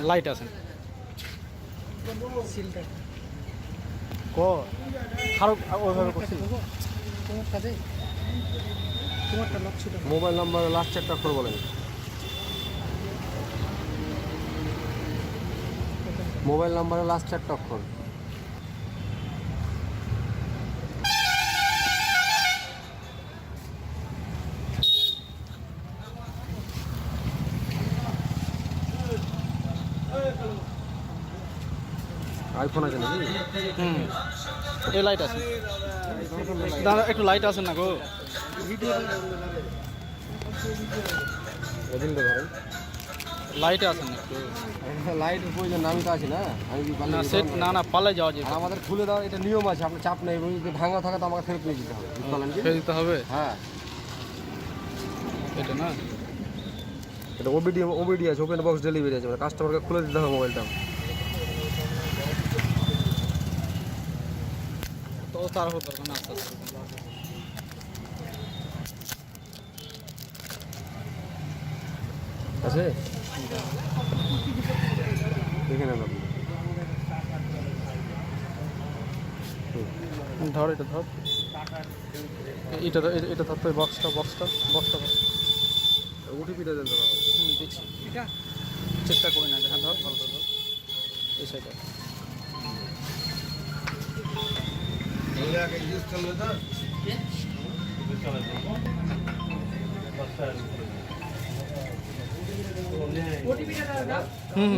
light আছে ক খারাপ ওইভাবে করছি মোবাইল নাম্বার লাস্ট একটা অক্ষর বলেন মোবাইল নাম্বারের লাস্ট একটা অক্ষর আইফোন আছে নাকি এই লাইট আছে দাদা একটু লাইট আছে না গো এদিন ধরেন লাইট আছে না একটু লাইটের প্রয়োজন আমি তো আছি না আমি না সেট না না পালে যাওয়া যায় আমাদের খুলে দাও এটা নিয়ম আছে আপনার চাপ নেই যদি ভাঙা থাকে তো আমাকে ফেরত নিয়ে যেতে হবে ফেরত দিতে হবে হ্যাঁ এটা না এটা ওবিডি আছে ওপেন বক্স ডেলিভারি আছে মানে কাস্টমারকে খুলে দিতে হবে মোবাইলটা তো তার হতো না আস্তে আস্তে আছে দেখে নেন আপনি ধর এটা ধর এটা ধর তো বক্সটা ওটিপিটা দেন ধর দিচ্ছি চেষ্টা করি না হ্যাঁ ধর ভালো ধর এই সাইডে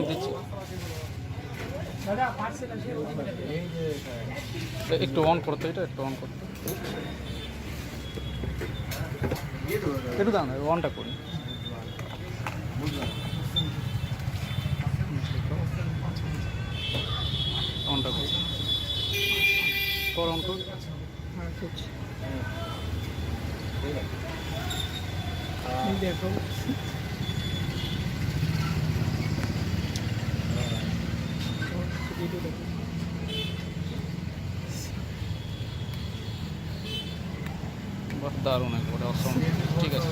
দিচ্ছি একটু অন করতে এটা একটু অন করতে একটু দাম অনটা করি অনটা করি অন কর দেখো দারুণ একবারে অসম ঠিক আছে